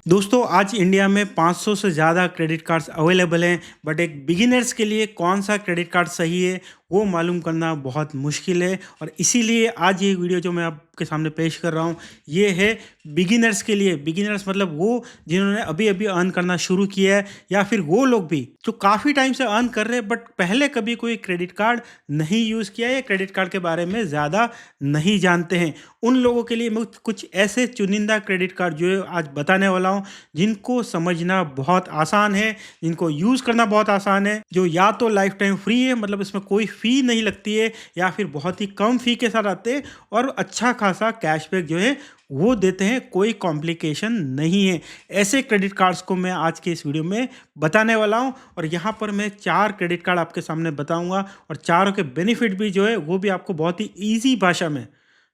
दोस्तों आज इंडिया में 500 से ज़्यादा क्रेडिट कार्ड्स अवेलेबल हैं, बट एक बिगिनर्स के लिए कौन सा क्रेडिट कार्ड सही है वो मालूम करना बहुत मुश्किल है। और इसीलिए आज ये वीडियो जो मैं आपके सामने पेश कर रहा हूँ ये है बिगिनर्स के लिए। बिगिनर्स मतलब वो जिन्होंने अभी अभी अर्न करना शुरू किया है, या फिर वो लोग भी जो काफ़ी टाइम से अर्न कर रहे हैं बट पहले कभी कोई क्रेडिट कार्ड नहीं यूज़ किया है या क्रेडिट कार्ड के बारे में ज़्यादा नहीं जानते हैं। उन लोगों के लिए मैं कुछ ऐसे चुनिंदा क्रेडिट कार्ड जो है आज बताने वाला हूँ, जिनको समझना बहुत आसान है, जिनको यूज़ करना बहुत आसान है, जो या तो लाइफ टाइम फ्री है, मतलब इसमें कोई फ़ी नहीं लगती है, या फिर बहुत ही कम फ़ी के साथ आते हैं और अच्छा खासा कैशबैक जो है वो देते हैं, कोई कॉम्प्लिकेशन नहीं है। ऐसे क्रेडिट कार्ड्स को मैं आज के इस वीडियो में बताने वाला हूं, और यहाँ पर मैं 4 क्रेडिट कार्ड आपके सामने बताऊंगा और चारों के बेनिफिट भी जो है वो भी आपको बहुत ही ईजी भाषा में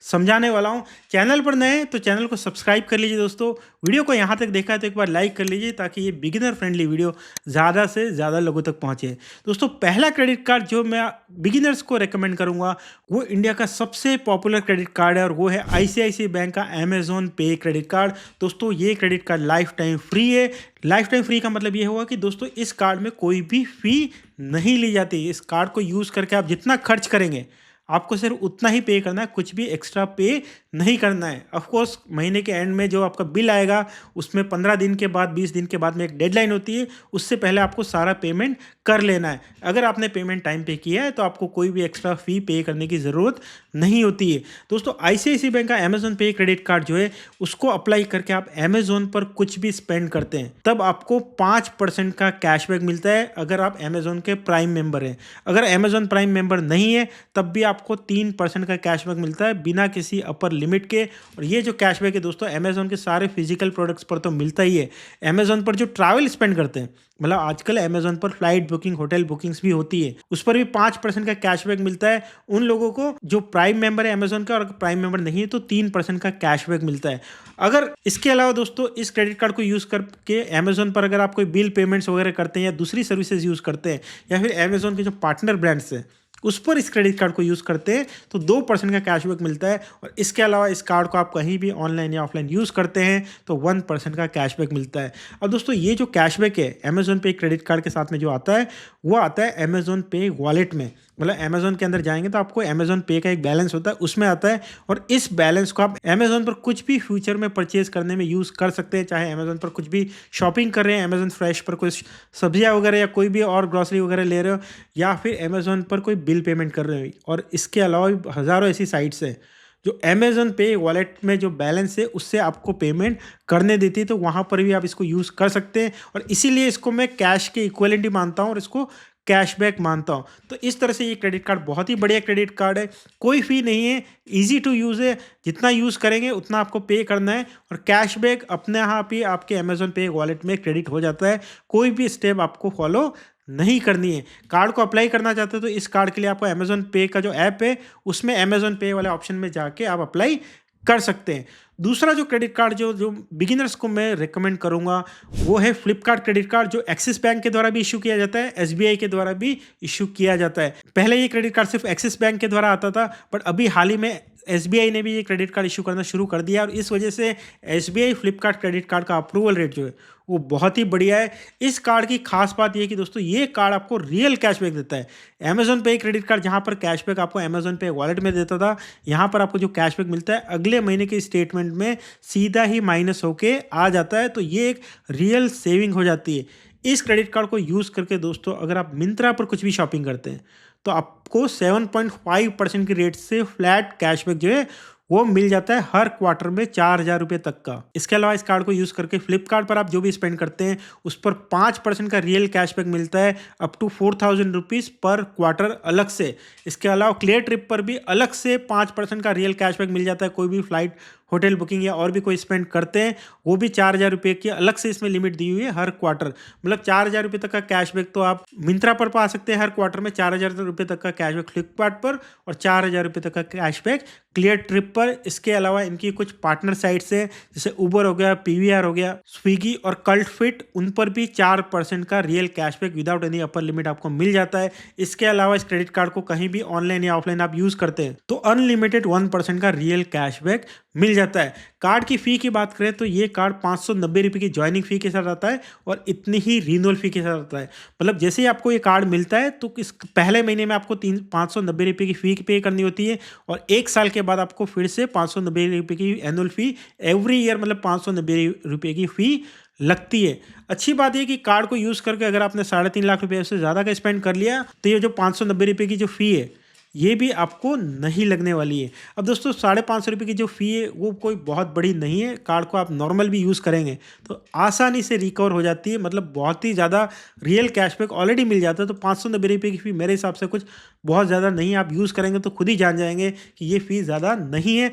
समझाने वाला हूं। चैनल पर नए हैं तो चैनल को सब्सक्राइब कर लीजिए दोस्तों। वीडियो को यहाँ तक देखा है तो एक बार लाइक कर लीजिए ताकि ये बिगिनर फ्रेंडली वीडियो ज़्यादा से ज़्यादा लोगों तक पहुँचे। दोस्तों पहला क्रेडिट कार्ड जो मैं बिगिनर्स को रेकमेंड करूँगा वो इंडिया का सबसे पॉपुलर क्रेडिट कार्ड है, और वो है ICICI बैंक का अमेजोन पे क्रेडिट कार्ड। दोस्तों ये credit card life time free है। लाइफ टाइम फ्री का मतलब ये हुआ कि दोस्तों इस कार्ड में कोई भी फ़ी नहीं ली जाती। इस कार्ड को यूज़ करके आप जितना खर्च करेंगे आपको सिर्फ उतना ही पे करना है, कुछ भी एक्स्ट्रा पे नहीं करना है। ऑफ कोर्स महीने के एंड में जो आपका बिल आएगा उसमें 15 दिन के बाद 20 दिन के बाद में एक डेडलाइन होती है, उससे पहले आपको सारा पेमेंट कर लेना है। अगर आपने पेमेंट टाइम पे किया है तो आपको कोई भी एक्स्ट्रा फ़ी पे करने की ज़रूरत नहीं होती है। दोस्तों ICICI बैंक का अमेजोन पे क्रेडिट कार्ड जो है उसको अप्लाई करके आप अमेजोन पर कुछ भी स्पेंड करते हैं तब आपको 5% का कैशबैक मिलता है, अगर आप अमेजोन के प्राइम मेंबर हैं। अगर अमेजोन प्राइम मेंबर नहीं है तब भी आपको 3% का कैशबैक मिलता है बिना किसी अपर लिमिट के। और ये जो कैशबैक है दोस्तों अमेजोन के सारे फिजिकल प्रोडक्ट्स पर तो मिलता ही है, अमेजोन पर जो ट्रैवल स्पेंड करते हैं, मतलब आजकल अमेजोन पर फ्लाइट बुकिंग होटल बुकिंग्स भी होती है, उस पर भी 5% का कैशबैक मिलता है उन लोगों को जो प्राइम मेंबर है अमेजोन का, और प्राइम मेंबर नहीं है तो 3% का कैशबैक मिलता है। अगर इसके अलावा दोस्तों इस क्रेडिट कार्ड को यूज़ करके अमेजोन पर अगर आप कोई बिल पेमेंट्स वगैरह करते हैं या दूसरी सर्विसेज यूज़ करते हैं, या फिर अमेजोन के जो पार्टनर ब्रांड्स हैं उस पर इस क्रेडिट कार्ड को यूज़ करते हैं तो 2% का कैशबैक मिलता है। और इसके अलावा इस कार्ड को आप कहीं भी ऑनलाइन या ऑफलाइन यूज़ करते हैं तो 1% का कैशबैक मिलता है। अब दोस्तों ये जो कैशबैक है अमेजोन पे क्रेडिट कार्ड के साथ में जो आता है वो आता है अमेजोन पे वॉलेट में। मतलब अमेजोन के अंदर जाएंगे तो आपको अमेजोन पे का एक बैलेंस होता है, उसमें आता है, और इस बैलेंस को आप अमेजोन पर कुछ भी फ्यूचर में परचेज करने में यूज़ कर सकते हैं। चाहे अमेजोन पर कुछ भी शॉपिंग कर रहे हैं, अमेजोन फ्रेश पर कुछ सब्जियां वगैरह या कोई भी और ग्रॉसरी वगैरह ले रहे हो, या फिर अमेजोन पर कोई बिल पेमेंट कर रहे हो। और इसके अलावा भी हज़ारों ऐसी साइट्स हैं जो अमेजोन पे वॉलेट में जो बैलेंस है उससे आपको पेमेंट करने देती है, तो वहाँ पर भी आप इसको यूज़ कर सकते हैं। और इसीलिए इसको मैं कैश के इक्विवेलेंट ही मानता हूँ और इसको कैशबैक मानता हूँ। तो इस तरह से ये क्रेडिट कार्ड बहुत ही बढ़िया क्रेडिट कार्ड है, कोई फ़ी नहीं है, इजी टू यूज़ है, जितना यूज़ करेंगे उतना आपको पे करना है, और कैशबैक अपने आप ही आपके अमेजोन पे वॉलेट में क्रेडिट हो जाता है। कोई भी स्टेप आपको फॉलो नहीं करनी है। कार्ड को अप्लाई करना चाहते हो तो इस कार्ड के लिए आपको अमेजोन पे का जो ऐप है उसमें अमेजोन पे वाले ऑप्शन में जाके आप अप्लाई कर सकते हैं। दूसरा जो क्रेडिट कार्ड जो जो बिगिनर्स को मैं रेकमेंड करूंगा वो है फ्लिपकार्ट क्रेडिट कार्ड, जो एक्सिस बैंक के द्वारा भी इशू किया जाता है, SBI के द्वारा भी इशू किया जाता है। पहले ये क्रेडिट कार्ड सिर्फ एक्सिस बैंक के द्वारा आता था, बट अभी हाल ही में SBI ने भी ये क्रेडिट कार्ड इशू करना शुरू कर दिया, और इस वजह से SBI फ्लिपकार्ट क्रेडिट कार्ड का अप्रूवल रेट जो है वो बहुत ही बढ़िया है। इस कार्ड की खास बात ये है कि दोस्तों ये कार्ड आपको रियल कैशबैक देता है। अमेजोन पे क्रेडिट कार्ड जहाँ पर कैशबैक आपको अमेजोन पे वॉलेट में देता था, यहाँ पर आपको जो कैशबैक मिलता है अगले महीने के स्टेटमेंट में सीधा ही माइनस होके आ जाता है, तो ये एक रियल सेविंग हो जाती है। इस क्रेडिट कार्ड को यूज़ करके दोस्तों अगर आप मिंत्रा पर कुछ भी शॉपिंग करते हैं तो आपको 7.5% की रेट से फ्लैट कैशबैक जो है वो मिल जाता है हर क्वार्टर में 4,000 रुपये तक का। इसके अलावा इस कार्ड को यूज़ करके फ्लिपकार्ट पर आप जो भी स्पेंड करते हैं उस पर 5% का रियल कैशबैक मिलता है, अप टू 4,000 रुपीज़ पर क्वार्टर अलग से। इसके अलावा क्लियर ट्रिप पर भी अलग से 5% का रियल कैशबैक मिल जाता है। कोई भी फ्लाइट होटल बुकिंग या और भी कोई स्पेंड करते हैं वो भी 4,000 रुपये की अलग से इसमें लिमिट दी हुई है हर क्वार्टर। मतलब 4,000 रुपये तक का कैशबैक तो आप मिंत्रा पर पा सकते हैं हर क्वार्टर में, 4,000 रुपये तक का कैशबैक फ्लिपकार्ट पर, और 4,000 रुपये तक का कैशबैक क्लियर ट्रिप पर। इसके अलावा इनकी कुछ पार्टनर साइट्स हैं जैसे उबर हो गया, PVR हो गया, स्विगी और कल्ट फिट, उन पर भी 4% का real cashback without any upper limit आपको मिल जाता है। इसके अलावा इस क्रेडिट कार्ड को कहीं भी ऑनलाइन या ऑफलाइन आप यूज़ करते हैं तो अनलिमिटेड 1% का रियल कैशबैक मिल जाता है। कार्ड की फ़ी की बात करें तो ये कार्ड 590 रुपये की जॉइनिंग फ़ी के साथ आता है और इतनी ही रिन्यूअल फ़ी के साथ आता है। मतलब जैसे ही आपको ये कार्ड मिलता है तो इस पहले महीने में आपको 590 रुपये की फ़ी पे करनी होती है और 1 साल के बाद आपको फिर से 590 रुपये की एनुअल फ़ी एवरी ईयर मतलब 590 रुपये की फ़ी लगती है। अच्छी बात ये कि कार्ड को यूज़ करके अगर आपने 3.5 लाख रुपये से ज़्यादा का स्पेंड कर लिया तो ये जो 590 रुपये की जो फ़ी है ये भी आपको नहीं लगने वाली है। अब दोस्तों 550 रुपये की जो फ़ी है वो कोई बहुत बड़ी नहीं है। कार्ड को आप नॉर्मल भी यूज़ करेंगे तो आसानी से रिकवर हो जाती है, मतलब बहुत ही ज़्यादा रियल कैशबैक ऑलरेडी मिल जाता है। तो 590 रुपये की फ़ी मेरे हिसाब से कुछ बहुत ज़्यादा नहीं है। आप यूज़ करेंगे तो खुद ही जान जाएंगे कि ये फ़ी ज़्यादा नहीं है।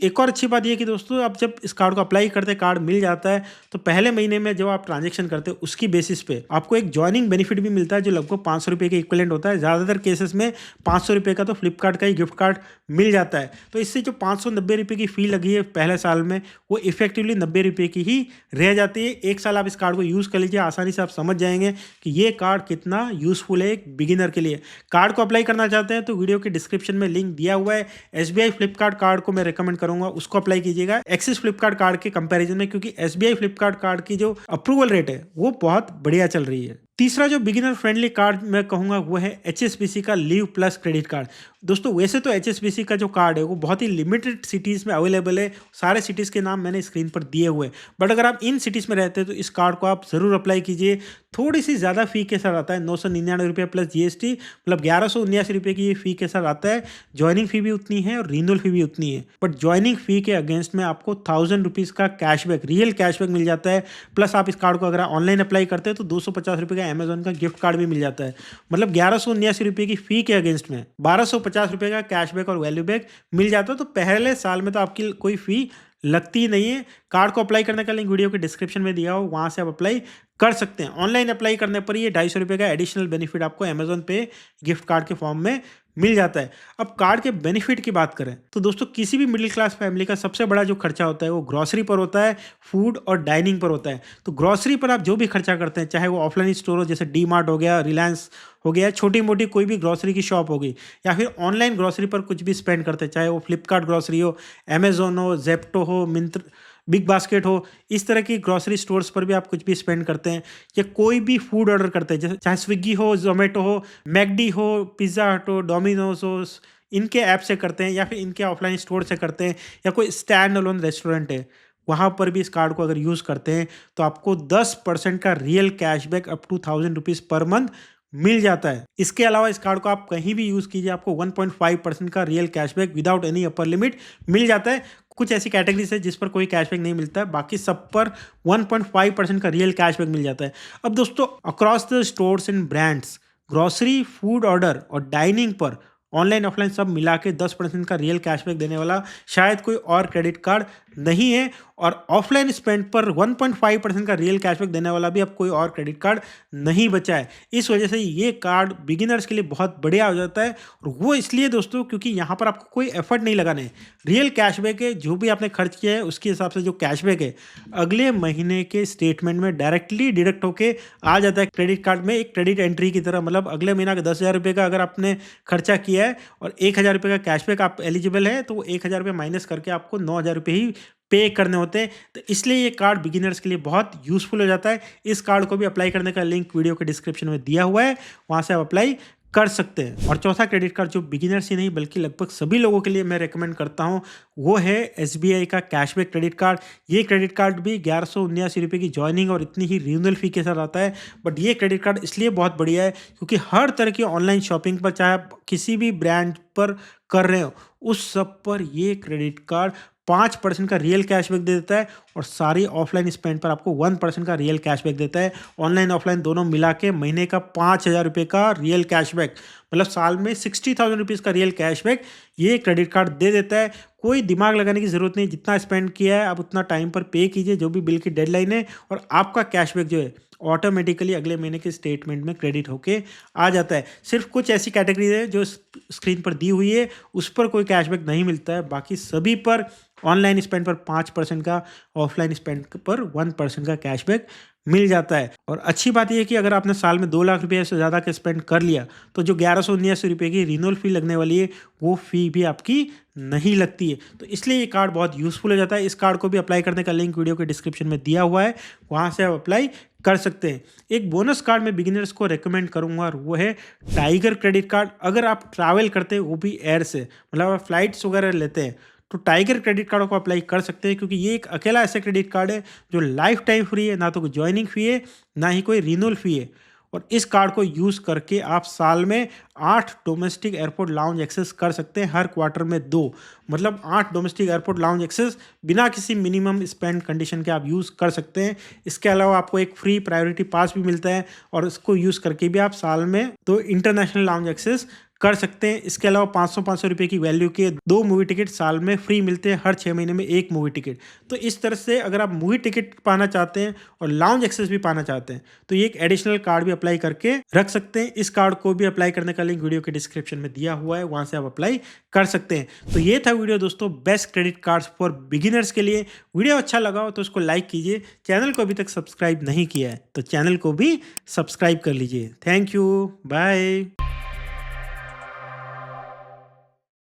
एक और अच्छी बात ये है कि दोस्तों आप जब इस कार्ड को अप्लाई करते हैं, कार्ड मिल जाता है तो पहले महीने में जब आप ट्रांजेक्शन करते हैं उसकी बेसिस पे आपको एक जॉइनिंग बेनिफिट भी मिलता है जो लगभग 500 रुपये के इक्विवेलेंट होता है। ज़्यादातर केसेस में 500 रुपये का तो फ्लिपकार्ट का ही गिफ्ट कार्ड मिल जाता है। तो इससे जो 590 रुपये की फ़ी लगी है पहले साल में वो इफेक्टिवली 90 रुपये की ही रह जाती है। 1 साल आप इस कार्ड को यूज़ कर लीजिए, आसानी से आप समझ जाएंगे कि ये कार्ड कितना यूज़फुल है एक बिगिनर के लिए। कार्ड को अप्लाई करना चाहते हैं तो वीडियो के डिस्क्रिप्शन में लिंक दिया हुआ है। SBI फ्लिपकार्ट कार्ड को मैं रिकमेंड करूंगा, उसको अप्लाई कीजिएगा एक्सिस फ्लिपकार्ट कार्ड के कंपैरिजन में, क्योंकि SBI फ्लिपकार्ट कार्ड की जो अप्रूवल रेट है वो बहुत बढ़िया चल रही है। तीसरा जो बिगिनर फ्रेंडली कार्ड मैं कहूँगा वो है HSBC का लीव प्लस क्रेडिट कार्ड। दोस्तों वैसे तो HSBC का जो कार्ड है वो बहुत ही लिमिटेड सिटीज़ में अवेलेबल है। सारे सिटीज़ के नाम मैंने स्क्रीन पर दिए हुए हैं, बट अगर आप इन सिटीज़ में रहते हैं तो इस कार्ड को आप ज़रूर अप्लाई कीजिए। थोड़ी सी ज़्यादा फ़ी के साथ आता है, 999 रुपये प्लस GST, मतलब 1179 रुपये की ये फ़ी के साथ आता है। ज्वाइनिंग फ़ी भी उतनी है और रिन्यूअल फ़ी भी उतनी है, बट ज्वाइनिंग फ़ी के अगेंस्ट में आपको 1000 रुपीज़ का कैशबैक, रियल कैशबैक मिल जाता है। प्लस आप इस कार्ड को अगर ऑनलाइन अप्लाई करते हैं तो 250 रुपये का अमेजोन का गिफ्ट कार्ड भी मिल जाता है। मतलब 1179 रुपये की फ़ी के अगेंस्ट में 1250 रुपये का कैशबैक और वैल्यू बैक मिल जाता है। तो पहले साल में तो आपकी कोई फ़ी लगती ही नहीं है। कार्ड को अप्लाई करने का लिंक वीडियो के डिस्क्रिप्शन में दिया हो, वहाँ से आप अप्लाई कर सकते हैं। ऑनलाइन अप्लाई करने पर ये 250 रुपये का एडिशनल बेनिफिट आपको अमेजोन पे गिफ्ट कार्ड के फॉर्म में मिल जाता है। अब कार्ड के बेनिफिट की बात करें तो दोस्तों किसी भी मिडिल क्लास फैमिली का सबसे बड़ा जो खर्चा होता है वो ग्रॉसरी पर होता है, फूड और डाइनिंग पर होता है। तो ग्रॉसरी पर आप जो भी खर्चा करते हैं, चाहे वो ऑफलाइन स्टोर हो जैसे DMart हो गया, रिलायंस हो गया, छोटी मोटी कोई भी ग्रॉसरी की शॉप हो गई, या फिर ऑनलाइन ग्रॉसरी पर कुछ भी स्पेंड करते हैं, चाहे वो फ्लिपकार्ट ग्रॉसरी हो, अमेजोन हो, जेप्टो हो, मिंत्र, बिग बास्केट हो, इस तरह की ग्रॉसरी स्टोर्स पर भी आप कुछ भी स्पेंड करते हैं, या कोई भी फूड ऑर्डर करते हैं, जैसे चाहे स्विगी हो, जोमेटो हो, मैकडी हो, पिज़्ज़ा हट हो, डोमिनोज हो, इनके ऐप से करते हैं या फिर इनके ऑफलाइन स्टोर से करते हैं, या कोई स्टैंड अलोन रेस्टोरेंट है वहाँ पर भी इस कार्ड को अगर यूज़ करते हैं तो आपको 10% का real cashback up to 1000 rupees per month मिल जाता है। इसके अलावा इस कार्ड को आप कहीं भी यूज़ कीजिए, आपको 1.5% का real cashback without any upper limit मिल जाता है। कुछ ऐसी कैटेगरीज है जिस पर कोई कैशबैक नहीं मिलता है, बाकी सब पर 1.5% का रियल कैशबैक मिल जाता है। अब दोस्तों across the stores and brands, grocery, food order और डाइनिंग पर ऑनलाइन ऑफलाइन सब मिला के 10% का रियल कैशबैक देने वाला शायद कोई और क्रेडिट कार्ड नहीं है, और ऑफलाइन स्पेंड पर 1.5% का रियल कैशबैक देने वाला भी अब कोई और क्रेडिट कार्ड नहीं बचा है। इस वजह से ये कार्ड बिगिनर्स के लिए बहुत बढ़िया हो जाता है, और वो इसलिए दोस्तों क्योंकि यहाँ पर आपको कोई एफर्ट नहीं लगाना है। रियल कैशबैक है, जो भी आपने खर्च किया है उसके हिसाब से जो कैशबैक है अगले महीने के स्टेटमेंट में डायरेक्टली डिडक्ट होके आ जाता है क्रेडिट कार्ड में, एक क्रेडिट एंट्री की तरह। मतलब अगले महीना का 10,000 रुपये का अगर आपने खर्चा किया है और 1,000 रुपये का कैशबैक आप एलिजिबल है तो वो 1,000 रुपये माइनस करके आपको 9,000 रुपये ही पे करने होते हैं। तो इसलिए ये कार्ड बिगिनर्स के लिए बहुत यूज़फुल हो जाता है। इस कार्ड को भी अप्लाई करने का लिंक वीडियो के डिस्क्रिप्शन में दिया हुआ है, वहाँ से आप अप्लाई कर सकते हैं। और चौथा क्रेडिट कार्ड जो बिगिनर्स ही नहीं बल्कि लगभग सभी लोगों के लिए मैं रेकमेंड करता हूँ वो है SBI का कैशबैक क्रेडिट कार्ड। ये क्रेडिट कार्ड भी 1179 रुपये की ज्वाइनिंग और इतनी ही रिन्यूअल फी के साथ आता है। बट ये क्रेडिट कार्ड इसलिए बहुत बढ़िया है क्योंकि हर तरह की ऑनलाइन शॉपिंग पर, चाहे आप किसी भी ब्रांड पर कर रहे हो, उस सब पर ये क्रेडिट कार्ड 5% का रियल कैशबैक दे देता है, और सारी ऑफलाइन स्पेंड पर आपको 1% का रियल कैशबैक देता है। ऑनलाइन ऑफलाइन दोनों मिला के महीने का 5,000 रुपये का रियल कैशबैक, मतलब साल में 60,000 रुपीज़ का रियल कैशबैक ये क्रेडिट कार्ड दे देता है। कोई दिमाग लगाने की ज़रूरत नहीं, जितना स्पेंड किया है आप उतना टाइम पर पे कीजिए, जो भी बिल की डेडलाइन है, और आपका कैशबैक जो है ऑटोमेटिकली अगले महीने के स्टेटमेंट में क्रेडिट होके आ जाता है। सिर्फ कुछ ऐसी कैटेगरी है जो स्क्रीन पर दी हुई है उस पर कोई कैशबैक नहीं मिलता है, बाकी सभी पर ऑनलाइन स्पेंड पर 5% का, ऑफलाइन स्पेंड पर 1% का कैशबैक मिल जाता है। और अच्छी बात यह है कि अगर आपने साल में 2 लाख रुपये से ज़्यादा का स्पेंड कर लिया तो जो 1179 रुपये की रिन्यूअल फी लगने वाली है वो फी भी आपकी नहीं लगती है। तो इसलिए ये कार्ड बहुत यूज़फुल हो जाता है। इस कार्ड को भी अप्लाई करने का लिंक वीडियो के डिस्क्रिप्शन में दिया हुआ है, वहाँ से आप अप्लाई कर सकते हैं। एक बोनस कार्ड मैं बिगिनर्स को रेकमेंड करूंगा और वो है टाइगर क्रेडिट कार्ड। अगर आप ट्रैवल करते हैं वो भी एयर से, मतलब आप फ्लाइट्स वगैरह लेते हैं तो टाइगर क्रेडिट कार्ड को अप्लाई कर सकते हैं, क्योंकि ये एक अकेला ऐसा क्रेडिट कार्ड है जो लाइफ टाइम फ्री है, ना तो कोई ज्वाइनिंग फी है ना ही कोई रिन्यूअल फी है। और इस कार्ड को यूज़ करके आप साल में 8 डोमेस्टिक एयरपोर्ट लाउंज एक्सेस कर सकते हैं, हर क्वार्टर में 2, मतलब 8 डोमेस्टिक एयरपोर्ट लाउंज एक्सेस बिना किसी मिनिमम स्पेंड कंडीशन के आप यूज़ कर सकते हैं। इसके अलावा आपको एक फ्री प्रायोरिटी पास भी मिलता है और इसको यूज़ करके भी आप साल में 2 इंटरनेशनल लाउंज एक्सेस कर सकते हैं। इसके अलावा 500 रुपये की वैल्यू के 2 मूवी टिकट साल में फ्री मिलते हैं, हर 6 महीने में 1 मूवी टिकट। तो इस तरह से अगर आप मूवी टिकट पाना चाहते हैं और लाउंज एक्सेस भी पाना चाहते हैं तो ये एक एडिशनल कार्ड भी अप्लाई करके रख सकते हैं। इस कार्ड को भी अप्लाई करने का लिंक वीडियो के डिस्क्रिप्शन में दिया हुआ है, वहाँ से आप अप्लाई कर सकते हैं। तो ये था वीडियो दोस्तों, best credit cards for beginners के लिए। वीडियो अच्छा लगा हो तो उसको लाइक कीजिए, चैनल को अभी तक सब्सक्राइब नहीं किया है तो चैनल को भी सब्सक्राइब कर लीजिए। Thank you, bye.